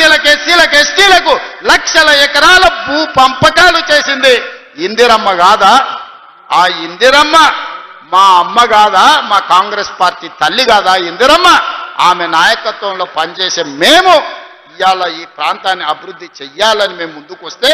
బీసీలకు ఎస్సీలకు ఎస్టీలకు లక్షల ఎకరాల భూ పంపకాలు చేసింది ఇందిరమ్మ కాదా? ఆ ఇందిరమ్మ మా అమ్మ కాదా? మా కాంగ్రెస్ పార్టీ తల్లి కాదా ఇందిరమ్మ? ఆమె నాయకత్వంలో పనిచేసే మేము ఇవాళ ఈ ప్రాంతాన్ని అభివృద్ధి చెయ్యాలని మేము ముందుకు వస్తే,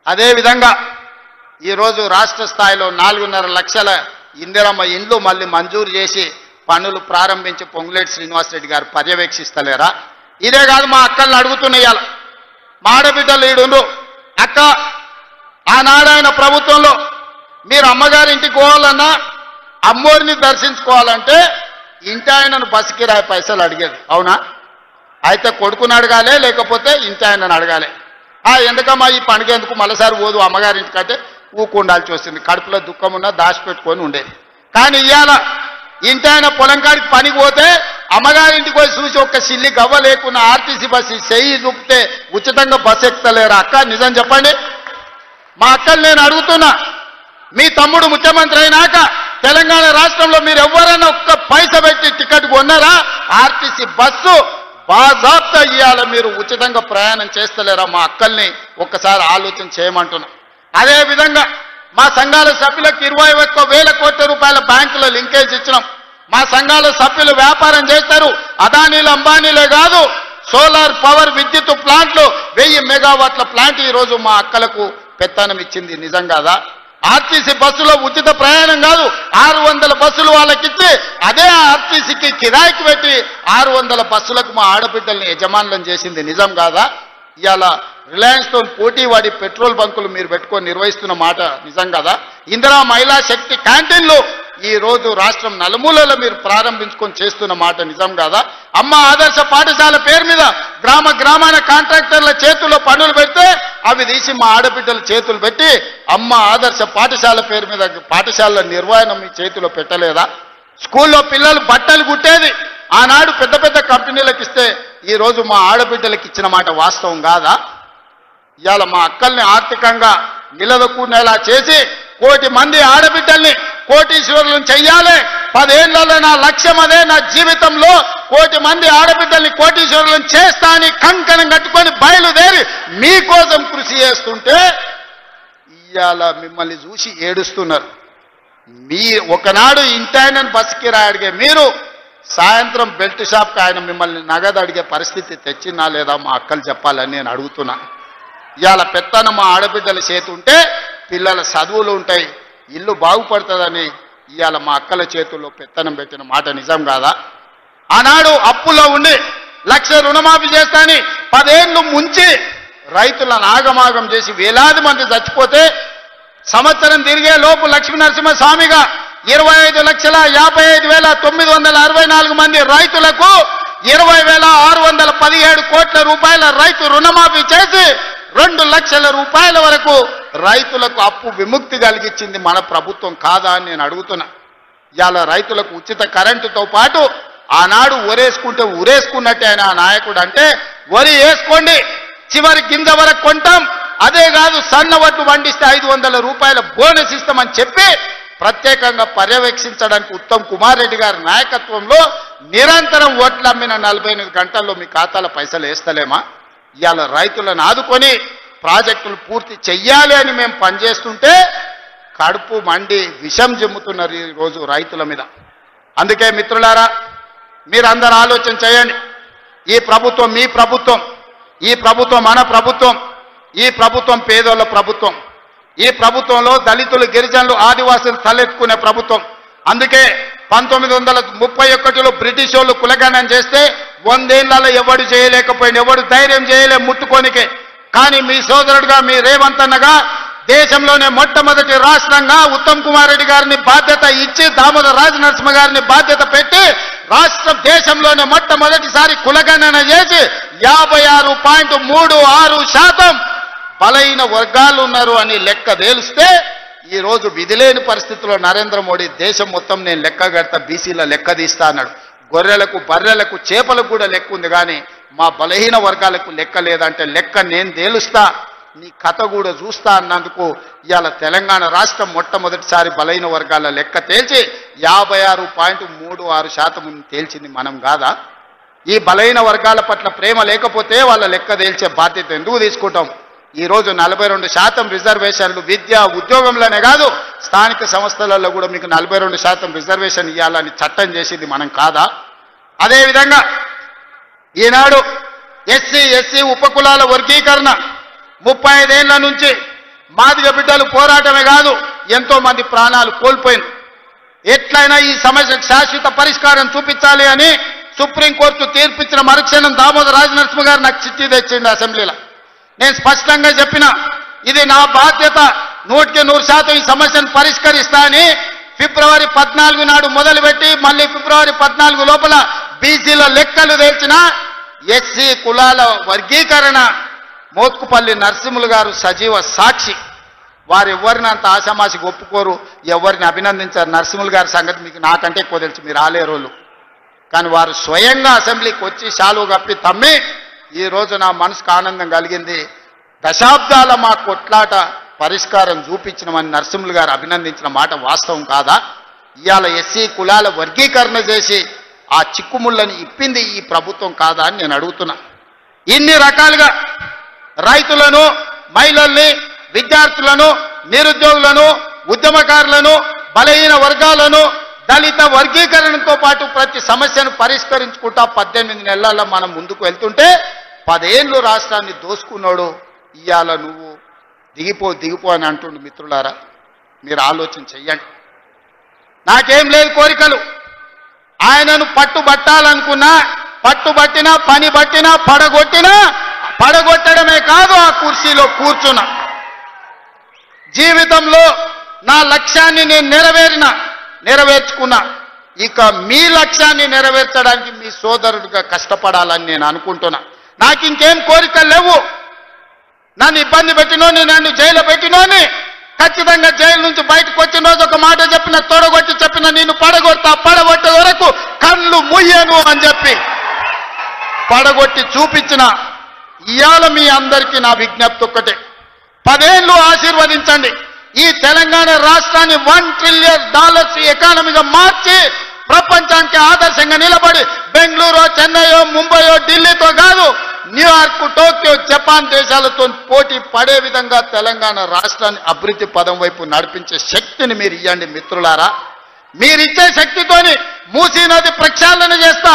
అదేవిధంగా ఈరోజు రాష్ట్ర స్థాయిలో 4.5 లక్షల ఇందిరమ్మ ఇండ్లు మళ్ళీ మంజూరు చేసి పనులు ప్రారంభించి పొంగులేటి శ్రీనివాసరెడ్డి గారు పర్యవేక్షిస్తలేరా? ఇదే కాదు, మా అక్కల్ని అడుగుతున్నాయాల, మా ఆడబిడ్డలు ఈడుండ్రు, అక్క ఆనాడైన ప్రభుత్వంలో మీరు అమ్మగారింటికి పోవాలన్నా అమ్మోరిని దర్శించుకోవాలంటే ఇంటి ఆయనను బస్సు కిరాయి పైసలు అడిగేది, అవునా? అయితే కొడుకుని అడగాలి, లేకపోతే ఇంటి ఆయనను అడగాలి. ఎందుకమ్మా ఈ పండుగ ఎందుకు మళ్ళీసారి పోదు అమ్మగారింటికంటే ఊకుండాల్సి వస్తుంది, కడుపులో దుఃఖం ఉన్నా దాచిపెట్టుకొని ఉండేది. కానీ ఇవాళ ఇంటి ఆయన పొలం కాడికి పనికి పోతే అమ్మగారింటికి పోయి చూసి ఒక్క సిల్లి గవ్వ లేకున్నా ఆర్టీసీ బస్సు చెయ్యి చూపితే ఉచితంగా బస్సు ఎక్కుతలేరు. అక్క నిజం చెప్పండి. మా అక్కలు నేను అడుగుతున్నా, మీ తమ్ముడు ముఖ్యమంత్రి అయినాక తెలంగాణ రాష్ట్రంలో మీరు ఎవరైనా ఒక్క పైస పెట్టి టికెట్ కొన్నారా? ఆర్టీసీ బస్సు బాజాబ్తా ఇవాళ మీరు ఉచితంగా ప్రయాణం చేస్తలేరా? మా అక్కల్ని ఒక్కసారి ఆలోచన చేయమంటున్నా. అదేవిధంగా మా సంఘాల సభ్యులకు 21,000 కోట్ల రూపాయల బ్యాంకులో లింకేజ్ ఇచ్చినాం. మా సంఘాల సభ్యులు వ్యాపారం చేస్తారు, అదానీలు అంబానీలే కాదు, సోలార్ పవర్ విద్యుత్ ప్లాంట్లు 1000 మెగావాట్ల ప్లాంట్ ఈరోజు మా అక్కలకు పెత్తనం ఇచ్చింది, నిజం కాదా? ఆర్టీసీ బస్సులో ఉచిత ప్రయాణం కాదు, 600 బస్సులు వాళ్ళకిచ్చి అదే ఆర్టీసీకి కిరాయికి పెట్టి 600 బస్సులకు మా ఆడబిడ్డల్ని యజమానులను చేసింది, నిజం కాదా? ఇవాళ రిలయన్స్తో పోటీ వాడి పెట్రోల్ బంకులు మీరు పెట్టుకొని నిర్వహిస్తున్న మాట నిజం కదా? ఇందిరా మహిళా శక్తి క్యాంటీన్లు ఈ రోజు రాష్ట్రం నలుమూలలో మీరు ప్రారంభించుకొని చేస్తున్న మాట నిజం కాదా? అమ్మ ఆదర్శ పాఠశాల పేరు మీద గ్రామాన కాంట్రాక్టర్ల చేతుల్లో పనులు పెడితే అవి తీసి మా ఆడబిడ్డల చేతులు పెట్టి అమ్మ ఆదర్శ పాఠశాల పేరు మీద పాఠశాలల నిర్వహణ మీ చేతిలో పెట్టలేదా? స్కూల్లో పిల్లలు బట్టలు కుట్టేది ఆనాడు పెద్ద పెద్ద కంపెనీలకు ఇస్తే ఈ రోజు మా ఆడబిడ్డలకు ఇచ్చిన మాట వాస్తవం కాదా? ఇవాళ మా అక్కల్ని ఆర్థికంగా నిలదొక్కునేలా చేసి 1 కోటి మంది ఆడబిడ్డల్ని కోటీశ్వరులను చెయ్యాలి. 10 ఏళ్లలో నా లక్ష్యం అదే. నా జీవితంలో 1 కోటి మంది ఆడబిడ్డల్ని కోటీశ్వరులను చేస్తా అని కంకణం కట్టుకొని బయలుదేరి మీకోసం కృషి చేస్తుంటే ఇవాళ మిమ్మల్ని చూసి ఏడుస్తున్నారు. మీ ఒకనాడు ఇంటాయనని బస్సుకి అడిగే మీరు సాయంత్రం బెల్ట్ షాప్కి ఆయన మిమ్మల్ని నగదు అడిగే పరిస్థితి తెచ్చినా లేదా మా అక్కలు చెప్పాలని నేను అడుగుతున్నా. ఇవాళ పెత్తన మా ఆడబిడ్డల చేతి ఉంటే పిల్లల చదువులు ఉంటాయి, ఇల్లు బాగుపడుతుందని ఇవాళ మా అక్కల చేతుల్లో పెత్తనం పెట్టిన మాట నిజం కాదా? ఆనాడు అప్పులో ఉండి 1 లక్ష రుణమాఫీ చేస్తాని 10 ఏళ్ళు ముంచి రైతులను ఆగమాగం చేసి వేలాది మంది చచ్చిపోతే సంవత్సరం తిరిగే లోపు లక్ష్మీ నరసింహస్వామిగా 25,55,964 మంది రైతులకు 20,617 కోట్ల రూపాయల రైతు రుణమాఫీ చేసి 2 లక్షల రూపాయల వరకు రైతులకు అప్పు విముక్తి కలిగించింది మన ప్రభుత్వం కాదా అని నేను అడుగుతున్నా. ఇవాళ రైతులకు ఉచిత కరెంటుతో పాటు ఆనాడు ఒరేసుకుంటే ఉరేసుకున్నట్టే ఆయన ఆ నాయకుడు అంటే వరి వేసుకోండి చివరి గింజ వరకు కొంటాం, అదే కాదు సన్న వడ్లు పండిస్తే 500 రూపాయల బోనస్ ఇస్తామని చెప్పి ప్రత్యేకంగా పర్యవేక్షించడానికి ఉత్తమ్ కుమార్ రెడ్డి గారి నాయకత్వంలో నిరంతరం ఓట్లు అమ్మిన 48 గంటల్లో మీ ఖాతాల పైసలు వేస్తలేమా? ఇవాళ రైతులను ఆదుకొని ప్రాజెక్టులు పూర్తి చెయ్యాలి అని మేము పనిచేస్తుంటే కడుపు మండి విషం జమ్ముతున్నారు ఈరోజు రైతుల మీద. అందుకే మిత్రులారా మీరందరూ ఆలోచన చేయండి. ఈ ప్రభుత్వం మీ ప్రభుత్వం, ఈ ప్రభుత్వం మన ప్రభుత్వం, ఈ ప్రభుత్వం పేదోళ్ళ ప్రభుత్వం, ఈ ప్రభుత్వంలో దళితులు గిరిజనులు ఆదివాసులు తలెత్తుకునే ప్రభుత్వం. అందుకే 1931లో బ్రిటిష్ వాళ్ళు కులగణన చేస్తే 100 ఏళ్లలో ఎవడు చేయలేకపోయింది, ఎవడు ధైర్యం చేయలే ముట్టుకోనికే. కానీ మీ సోదరుడుగా మీ రేవంత్ అన్నగా దేశంలోనే మొట్టమొదటి రాష్ట్రంగా ఉత్తమ్ కుమార్ రెడ్డి గారిని బాధ్యత ఇచ్చి దామోదర్ రాజనరసింహ గారిని బాధ్యత పెట్టి రాష్ట్రం దేశంలోనే మొట్టమొదటిసారి కులగణన చేసి 56.36% బలైన వర్గాలు ఉన్నారు అని లెక్క తేలిస్తే ఈ రోజు విధిలేని పరిస్థితుల్లో నరేంద్ర మోడీ దేశం మొత్తం నేను లెక్క కడతా బీసీల లెక్క తీస్తా అన్నాడు. గొర్రెలకు బర్రెలకు చేపలకు కూడా లెక్క ఉంది, కానీ మా బలహీన వర్గాలకు లెక్క లేదంటే లెక్క నేను తేలుస్తా, నీ కథ కూడా చూస్తా అన్నందుకు ఇవాళ తెలంగాణ రాష్ట్రం మొట్టమొదటిసారి బలహీన వర్గాల లెక్క తేల్చి 56.36% తేల్చింది మనం కాదా? ఈ బలహీన వర్గాల పట్ల ప్రేమ లేకపోతే వాళ్ళ లెక్క తేల్చే బాధ్యత ఎందుకు తీసుకుంటాం? ఈరోజు 42% రిజర్వేషన్లు విద్య ఉద్యోగంలోనే కాదు స్థానిక సంస్థలలో కూడా మీకు 42% రిజర్వేషన్ ఇవ్వాలని చట్టం చేసింది మనం కాదా? అదేవిధంగా ఈనాడు ఎస్సీ ఉపకులాల వర్గీకరణ 35 ఏళ్ల నుంచి మాదిగ బిడ్డలు పోరాటమే కాదు ఎంతో మంది ప్రాణాలు కోల్పోయింది. ఎట్లయినా ఈ సమస్యకు శాశ్వత పరిష్కారం చూపించాలి అని సుప్రీంకోర్టు తీర్పిచ్చిన మరుక్షణం దామోదర రాజనరసింహ గారు నాకు చిట్టి తెచ్చింది అసెంబ్లీలో. నేను స్పష్టంగా చెప్పిన ఇది నా బాధ్యత, 100% ఈ సమస్యను పరిష్కరిస్తా అని ఫిబ్రవరి 14 నాడు మొదలుపెట్టి మళ్ళీ ఫిబ్రవరి 14 లోపల బీసీల లెక్కలు తెల్చిన ఎస్సీ కులాల వర్గీకరణ మోత్కుపల్లి నరసింహులు గారు సజీవ సాక్షి. వారు ఎవరిని అంత ఆశామాషికి ఒప్పుకోరు, ఎవరిని అభినందించారు. నరసింహులు గారి సంగతి మీకు నాకంటే ఎక్కువ తెలుసు, మీరు ఆలేరోళ్ళు. కానీ వారు స్వయంగా అసెంబ్లీకి వచ్చి శాలువ కప్పి తమ్మి ఈరోజు నా మనసుకు ఆనందం కలిగింది, దశాబ్దాల మా కొట్లాట పరిష్కారం చూపించినమని నరసింహులు గారు అభినందించిన మాట వాస్తవం కాదా? ఇవాళ ఎస్సీ కులాల వర్గీకరణ చేసి ఆ చిక్కుముళ్ళని ఇప్పింది ఈ ప్రభుత్వం కాదా అని నేను అడుగుతున్నా. ఇన్ని రకాలుగా రైతులను, మహిళల్ని, విద్యార్థులను, నిరుద్యోగులను, ఉద్యమకారులను, బలహీన వర్గాలను, దళిత వర్గీకరణతో పాటు ప్రతి సమస్యను పరిష్కరించుకుంటా 18 నెలల్లో మనం ముందుకు వెళ్తుంటే 10 ఏళ్ళు రాష్ట్రాన్ని దోసుకున్నాడు. ఇవాళ నువ్వు దిగిపో అని అంటుండు. మిత్రులారా, మీరు ఆలోచన చెయ్యండి. నాకేం లేదు కోరికలు, ఆయనను పట్టుబట్టాలనుకున్నా, పట్టుబట్టినా, పని బట్టినా, పడగొట్టడమే కాదు ఆ కుర్చీలో కూర్చున్నా. జీవితంలో నా లక్ష్యాన్ని నేను నెరవేర్చుకున్నా. ఇక మీ లక్ష్యాన్ని నెరవేర్చడానికి మీ సోదరుడిగా కష్టపడాలని నేను అనుకుంటున్నా. నాకు ఇంకేం కోరికలు లేవు. నన్ను ఇబ్బంది పెట్టినోని, నన్ను జైలు పెట్టినోని ఖచ్చితంగా జైలు నుంచి బయటకు వచ్చిన రోజు ఒక మాట చెప్పిన, తొడగొట్టి చెప్పిన, నిన్ను పడగొట్టే వరకు కళ్ళు ముయ్యను అని చెప్పి పడగొట్టి చూపించిన. ఇవాళ మీ అందరికీ నా విజ్ఞప్తి ఒక్కటే, 10 ఏళ్ళు ఆశీర్వదించండి. ఈ తెలంగాణ రాష్ట్రాన్ని $1 ట్రిలియన్ ఎకానమీగా మార్చి ప్రపంచానికి ఆదర్శంగా నిలబడి బెంగళూరు, చెన్నైయో, ముంబైయో, ఢిల్లీతో కాదు న్యూయార్క్, టోక్యో, జపాన్ దేశాలతో పోటీ పడే విధంగా తెలంగాణ రాష్ట్రాన్ని అభివృద్ధి పదం వైపు నడిపించే శక్తిని మీరు ఇవ్వండి మిత్రులారా. మీరిచ్చే శక్తితోని మూసీ నది ప్రక్షాళన చేస్తా,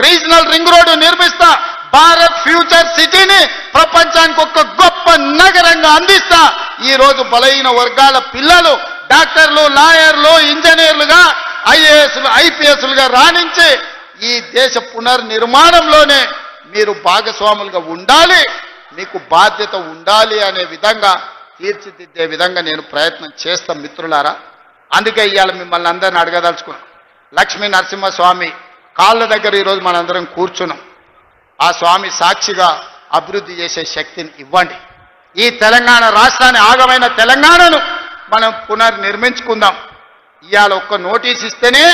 రీజనల్ రింగ్ రోడ్డు నిర్మిస్తా, భారత్ ఫ్యూచర్ సిటీని ప్రపంచానికి ఒక గొప్ప నగరంగా అందిస్తా. ఈ రోజు బలహీన వర్గాల పిల్లలు డాక్టర్లు, లాయర్లు, ఇంజనీర్లుగా, ఐఏఎస్లు, ఐపీఎస్లుగా రాణించి ఈ దేశ పునర్నిర్మాణంలోనే మీరు భాగస్వాములుగా ఉండాలి, మీకు బాధ్యత ఉండాలి అనే విధంగా తీర్చిదిద్దే విధంగా నేను ప్రయత్నం చేస్తాం మిత్రులారా. అందుకే ఇవాళ మిమ్మల్ని అందరిని అడగదలుచుకున్నాం. లక్ష్మీ నరసింహస్వామి కాళ్ళ దగ్గర ఈరోజు మనందరం కూర్చున్నాం. ఆ స్వామి సాక్షిగా అభివృద్ధి చేసే శక్తిని ఇవ్వండి. ఈ తెలంగాణ రాష్ట్రాన్ని, ఆగమైన తెలంగాణను మనం పునర్నిర్మించుకుందాం. ఇవాళ ఒక్క నోటీస్ ఇస్తేనే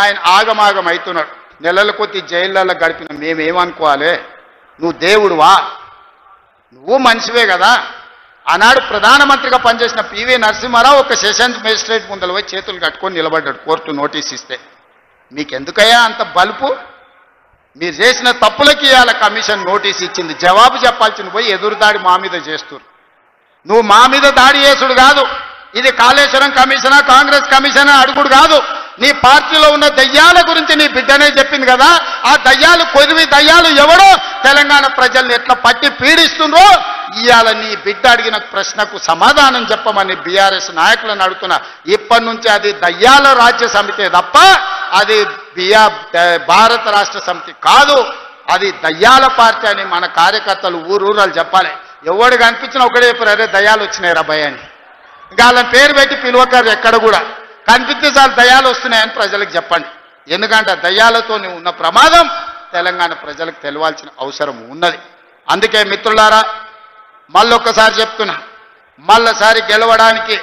ఆయన ఆగమాగం అవుతున్నాడు. నెలల కొద్ది జైళ్ళల్లో గడిపిన మేమేమనుకోవాలి? నువ్వు దేవుడువా? నువ్వు మనిషివే కదా. ఆనాడు ప్రధానమంత్రిగా పనిచేసిన పివి నరసింహారావు ఒక సెషన్స్ మేజిస్ట్రేట్ ముందర పోయి చేతులు కట్టుకొని నిలబడ్డాడు కోర్టు నోటీస్ ఇస్తే. మీకెందుకయ్యా అంత బలుపు? మీరు చేసిన తప్పులకి ఇవాళ కమిషన్ నోటీస్ ఇచ్చింది. జవాబు చెప్పాల్సింది పోయి ఎదురుదాడి మా మీద చేస్తున్నారు. నువ్వు మా మీద దాడి చేసుడు కాదు, ఇది కాళేశ్వరం కమిషనా, కాంగ్రెస్ కమిషనా అడుగుడు కాదు. నీ పార్టీలో ఉన్న దయ్యాల గురించి నీ బిడ్డనే చెప్పింది కదా. ఆ దయ్యాలు, కొద్ది దయ్యాలు ఎవడో తెలంగాణ ప్రజల్ని ఎట్లా పట్టి పీడిస్తుండ్రో ఇవాళ నీ బిడ్డ అడిగిన ప్రశ్నకు సమాధానం చెప్పమని బీఆర్ఎస్ నాయకులను అడుగుతున్నా. ఇప్పటి నుంచి అది దయ్యాల రాజ్య సమితే తప్ప అది భారత రాష్ట్ర సమితి కాదు, అది దయ్యాల పార్టీ అని మన కార్యకర్తలు ఊరూరాలు చెప్పాలి. ఎవడు కనిపించినా ఒకటే చెప్పారు, అరే దయ్యాలు వచ్చినాయి రా భయ అని. ఇంకా వాళ్ళని పేరు పెట్టి పిలువకారు ఎక్కడ కూడా. కనిపిస్తే చాలు దయ్యాలు వస్తున్నాయని ప్రజలకు చెప్పండి. ఎందుకంటే దయ్యాలతో ఉన్న ప్రమాదం తెలంగాణ ప్రజలకు తెలవాల్సిన అవసరం ఉన్నది. అందుకే మిత్రులారా, మళ్ళొక్కసారి చెప్తున్నా, మళ్ళసారి గెలవడానికి,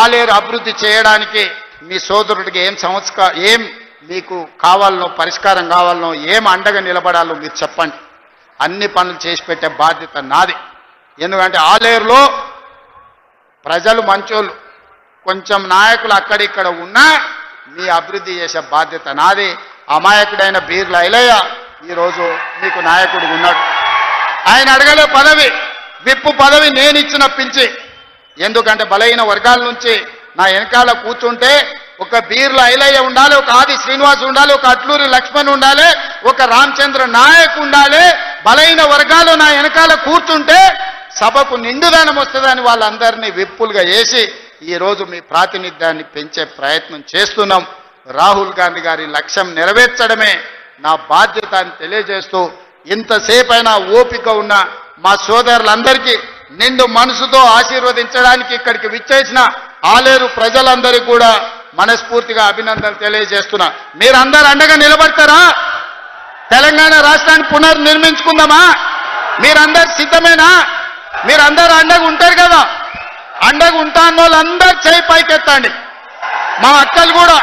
ఆలేరు అభివృద్ధి చేయడానికి మీ సోదరుడికి ఏం మీకు కావాలనో, పరిష్కారం కావాలనో, ఏం అండగా నిలబడాలో మీరు చెప్పండి. అన్ని పనులు చేసి పెట్టే బాధ్యత నాది. ఎందుకంటే ఆలేరులో ప్రజలు మంచోళ్ళు, కొంచెం నాయకులు అక్కడిక్కడ ఉన్నా మీ అభివృద్ధి చేసే బాధ్యత నాది. అమాయకుడైన బీర్ల ఐలయ్య ఈరోజు మీకు నాయకుడు ఉన్నాడు. ఆయన అడగలే పదవి, విప్పు పదవి నేను ఇచ్చిన పిలిచి. ఎందుకంటే బలహీన వర్గాల నుంచి నా వెనకాల కూర్చుంటే ఒక బీర్ల ఐలయ్య ఉండాలి, ఒక ఆది శ్రీనివాస్ ఉండాలి, ఒక అట్లూరి లక్ష్మణ్ ఉండాలి, ఒక రామచంద్ర నాయక్ ఉండాలి. బలహీన వర్గాలు నా వెనకాల కూర్చుంటే సభకు నిండుదనం వస్తుందని వాళ్ళందరినీ విప్పులుగా వేసి ఈరోజు మీ ప్రాతినిధ్యాన్ని పెంచే ప్రయత్నం చేస్తున్నాం. రాహుల్ గాంధీ గారి లక్ష్యం నెరవేర్చడమే నా బాధ్యత అని తెలియజేస్తూ, ఇంతసేపైనా ఓపిక ఉన్న మా సోదరులందరికీ నిండు మనసుతో ఆశీర్వదించడానికి ఇక్కడికి విచ్చేసిన ఆలేరు ప్రజలందరికీ కూడా మనస్ఫూర్తిగా అభినందనలు తెలియజేస్తున్నా. మీరందరూ అండగా నిలబడతారా? తెలంగాణ రాష్ట్రాన్ని పునర్నిర్మించుకుందామా? మీరందరు సిద్ధమేనా? మీరందరూ అండగా ఉంటారు కదా? అండగా ఉంటా అన్న వాళ్ళందరూ చేయి పైకెత్తండి. మా అక్కలు కూడా,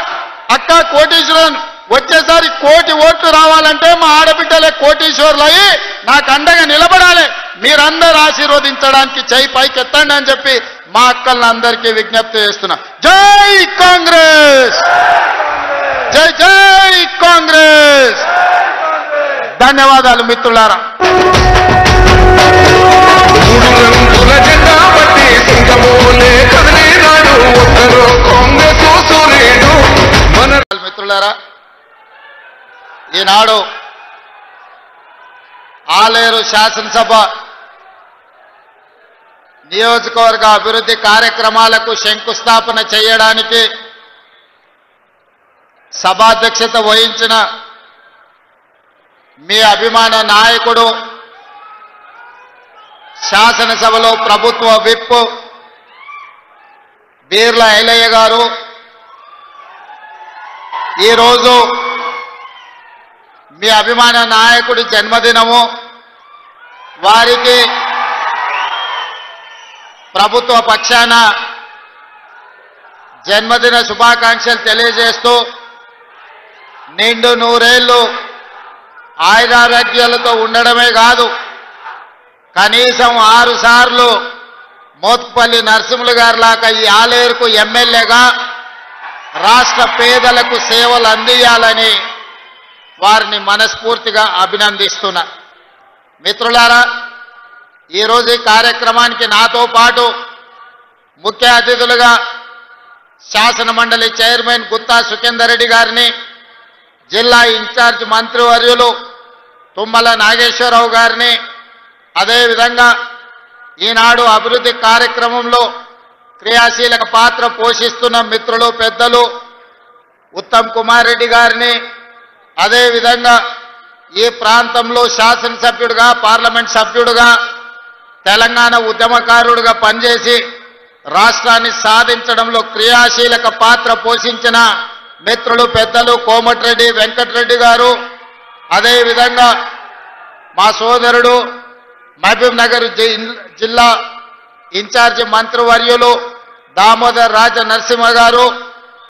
అక్క కోటీశ్వరులను వచ్చేసారి 1 కోటి ఓట్లు రావాలంటే మా ఆడబిడ్డలే కోటీశ్వరులు అయ్యి నాకు అండగా నిలబడాలి. మీరందరూ ఆశీర్వదించడానికి చేయి పైకెత్తండి అని చెప్పి మా అక్కలందరికీ విజ్ఞప్తి చేస్తున్నా. జై కాంగ్రెస్, జై జై కాంగ్రెస్. ధన్యవాదాలు మిత్రులారా. మిత్రులారా, ఈనాడు ఆలేరు శాసనసభ నియోజకవర్గ అభివృద్ధి కార్యక్రమాలకు శంకుస్థాపన చేయడానికి సభాధ్యక్షత వహించిన మీ అభిమాన నాయకుడు, శాసనసభలో ప్రభుత్వ విప్ బీర్ల ఐలయ్య గారు ఈరోజు మీ అభిమాన నాయకుడి జన్మదినము. వారికి ప్రభుత్వ పక్షాన జన్మదిన శుభాకాంక్షలు తెలియజేస్తూ నిండు 100 ఏళ్ళు ఆయురారోగ్యాలతో ఉండడమే కాదు, కనీసం 6 సార్లు మోత్పల్లి నరసింహులు గారి లాగా ఈ ఆలేరుకు ఎమ్మెల్యేగా రాష్ట్ర పేదలకు సేవలు అందియాలని వారిని మనస్ఫూర్తిగా అభినందిస్తున్నా. మిత్రులారా, ఈరోజు ఈ కార్యక్రమానికి నాతో పాటు ముఖ్య అతిథులుగా శాసన మండలి చైర్మన్ గుత్తా సుఖేందర్ రెడ్డి గారిని, జిల్లా ఇన్ఛార్జ్ మంత్రివర్యులు తుమ్మల నాగేశ్వరరావు గారిని, అదేవిధంగా ఈనాడు అభివృద్ధి కార్యక్రమంలో క్రియాశీలక పాత్ర పోషిస్తున్న మిత్రులు పెద్దలు ఉత్తమ్ కుమార్ రెడ్డి గారిని, అదేవిధంగా ఈ ప్రాంతంలో శాసనసభ్యుడిగా, పార్లమెంట్ సభ్యుడిగా, తెలంగాణ ఉద్యమకారుడిగా పనిచేసి రాష్ట్రాన్ని సాధించడంలో క్రియాశీలక పాత్ర పోషించిన మిత్రులు పెద్దలు కోమటిరెడ్డి వెంకటరెడ్డి గారు, అదేవిధంగా మా సోదరుడు మహబూబ్ నగర్ జిల్లా ఇన్ఛార్జి మంత్రివర్యులు దామోదర్ రాజ నరసింహ గారు,